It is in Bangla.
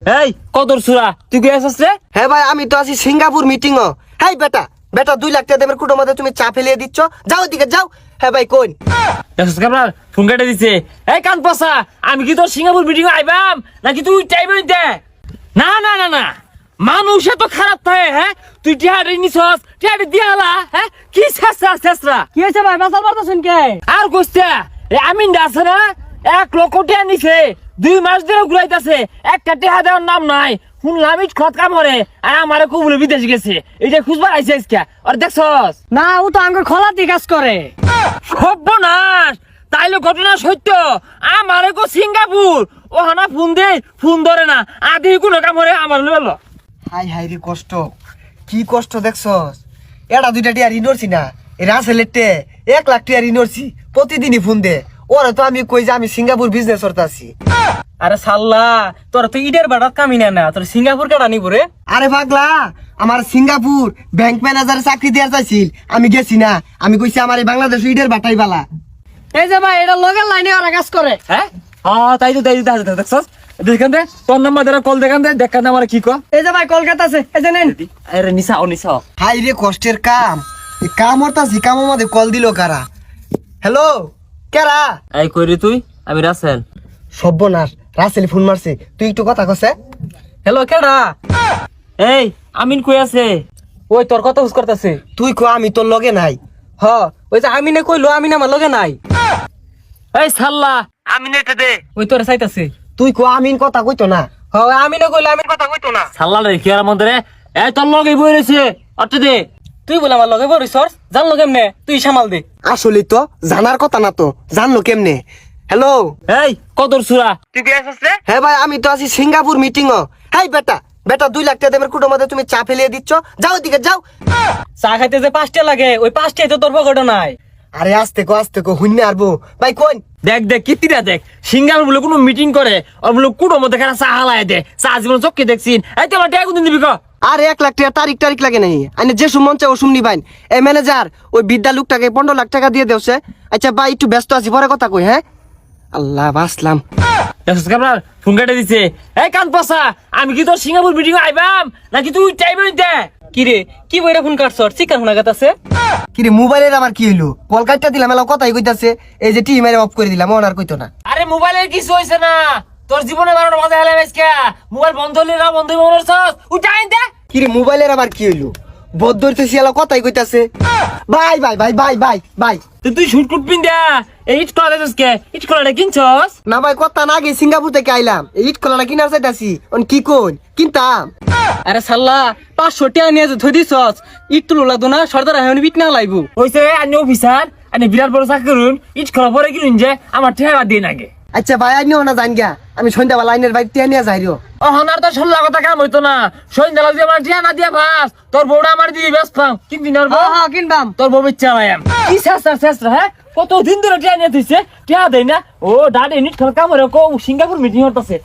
এই কদর সুরা তুই কে আসছ রে? হ্যাঁ ভাই আমি তো আছি সিঙ্গাপুর মিটিং ও। হ্যাঁ বেটা বেটা 2 লাখ টাকা দেবের কুটোর মধ্যে তুমি চা ফেলিয়ে দিচ্ছ, যাও দিকে যাও। হ্যাঁ ভাই কোন আসছ কামরার ফোন কেটে দিছে। এই কান পসা আমি কি তোর সিঙ্গাপুর মিটিং আইবাম নাকি তুই টাইম হইতে? না না না না মানুষ এত খারাপ থাকে। হ্যাঁ তুই টিহাড়ি নিছস টিহাড়ি দিয়ালা। হ্যাঁ কি শেষরা শেষরা কি হয়েছে ভাই বাসাল পারতেছেন কে? আর কইছে আমি আছে না 1 লক্ষ টাকা নিছে 2 মাস ধরে ঘুরাইতেছে একটা টাকা দেওয়ার নাম নাই। শুনলাম ইট খত কাম করে আর আমারে কবুলে বিদেশ গেছে এইটা খুঁজবার আইছে আজকে। আর দেখছস না ও তো আঙ্গুর খোলাতে কাজ করে। সর্বনাশ তাইলে ঘটনা সত্য। আমারে কো সিঙ্গাপুর ও হানা ফোন দে ফোন ধরে না আদি কোনো কাম করে আমার লইলো। হাই হাই রে কষ্ট, কি কষ্ট দেখছস। এটা 2টা টিয়া ঋণরছি না এই রাসেলেটে 1 লাখ টাকা ঋণরছি, প্রতিদিনই ফোন দে। ওরা তো আমি কই যে আমি সিঙ্গাপুর বিজনেস করতেছি। আরে সাল্লা তোর তো ইডের বাড়াত কামি না তোর সিঙ্গাপুর কাটা নিব রে। আরে পাগলা আমার সিঙ্গাপুর ব্যাংক ম্যানেজারে চাকরি দেওয়ার চাইছিল, আমি গেছি না। আমি কইছি আমার এই বাংলাদেশ ইডের বাটাই বালা। এই যে ভাই এটা লগের লাইনে ওরা কাজ করে। হ্যাঁ তাই তো দেখছস দেখান দে তোর নাম্বার ধরে কল দেখান দে দেখান আমার কি কো। এই যে ভাই কলকাতা আছে এই যে নেন। আরে নিসা ও নিসা হাই রে কষ্টের কাম, এই কাম হরতাছি কাম আমাদের কল দিল কারা? হ্যালো কেরা? এই কইরি তুই আমি রাসেল। সর্বনাশ রাসেল ফোন মারছে, তুই একটু কথা কছে। হ্যালো কেডা? এই আমিন কই আছে? ওই তোর কথা হুস করতেছে। তুই কো আমি তোর লগে নাই। হ ওই যে আমিনে কইলো আমিন আমার লগে নাই। এই সাল্লা আমিন এটা দে। ওই তোরে চাইতাছে। তুই কো আমিন কথা কইতো না। হ আমিনে কইলো আমিন কথা কইতো না। সাল্লা রে কি আর মন্দরে এই তোর লগে বই রইছে অট দে। তুই বলে আমার লগে বড় রিসর্স জানলো কেমনে? তুই সামাল দে। আসলে তো জানার কথা না, তো জানলো কেমনে? হ্যালো এই কদর সুরা তুই কে আসছ রে? হ্যাঁ ভাই আমি তো আছি সিঙ্গাপুর মিটিং ও। হাই বেটা বেটা 2 লাখ টাকা দেবের কুটোর মধ্যে তুমি চা ফেলিয়ে দিচ্ছ, যাও দিকে যাও। চা খাইতে যে 5টা লাগে ওই 5টাই তো তোর পকেটে নাই। আরে আস্তে কো হুন্নে আরবো ভাই কোন। দেখ দেখ কিতিরা দেখ সিঙ্গাপুর বলে কোনো মিটিং করে আর বলে কুড়ো মধ্যে খানা চা হালায় দে চা জীবন চক্কে দেখছিন। এই তো আমার টাকা কোনদিন দিবি ক? আর 1 লাখ টাকা তারিখ লাগে নাই। আইনে যে সুমন চাই ও সুমনি বাইন। এই ম্যানেজার ওই বিদ্যা লোকটাকে 15 লাখ টাকা দিয়ে দেওছে। আচ্ছা ভাই একটু ব্যস্ত আছি, পরে কথা কই। হ্যাঁ আল্লাহ বাসলাম। আপনার ফোন কেটে দিছে। এই কান পসা আমি কি তোর সিঙ্গাপুর মিটিং আইবাম নাকি তুই টাইম হইতে? কি রে কি বইরা ফোন কাটছ? চিকার ফোন আগাতাছে। কি রে মোবাইলের আবার কি হইলো? কল কাটটা দিলাম এলা কথাই কইতাছে। এই যে টি মেরে অফ করে দিলাম, ওনার কইতো না। আরে মোবাইলের কিছু হইছে না, তোর জীবনে 12টা বাজে হেলে আজকে মোবাইল বন্ধ হলি না বন্ধ হইব মরছস উঠা আইন দে। কি রে মোবাইলের আবার কি হইলো? বদ্ধ হইতেছি এলা কথাই কইতাছে। Bye bye bye bye bye bye. তুই শুট কুট পিন দে এই ইট কলা দেছকে ইট কলাটা কিনছস? না ভাই কথা না আগে সিঙ্গাপুর থেকে আইলাম, এই ইট কলাটা কিনার চাইতাছি। অন কি কোন কিনতাম? আরে সাল্লা 500 টাকা নিয়ে যে ধই দিছস ইট তুললা দোনা সর্দার হেন বিট না লাইবো। হইছে আনি অফিসার আনি বিরাট বড় চাকরি করুন ইট কলা পরে কিনুন যে আমার ঠেলা দিয়ে নাগে। আচ্ছা ভাই আইনিও না জান গা, আমি সন্ধ্যাবেলা লাইনের বাইক টিয়া নিয়ে যাই। ও হনার তো ষোলো কথা কাম হইতো না সন্ধ্যা দিয়ে আমার টিয়া না দিয়া ভাস তোর বউটা আমার দিয়ে ব্যস্ত কিনবি না? হ্যাঁ কিনবাম। তোর বউ ইচ্ছা নাই কি শেষ হ্যাঁ কত দিন ধরে টিয়া নিয়ে তুইছে টিয়া দেয় না। ও ডাডে নিট খেলা কাম সিঙ্গাপুর মিটিং হতেছে।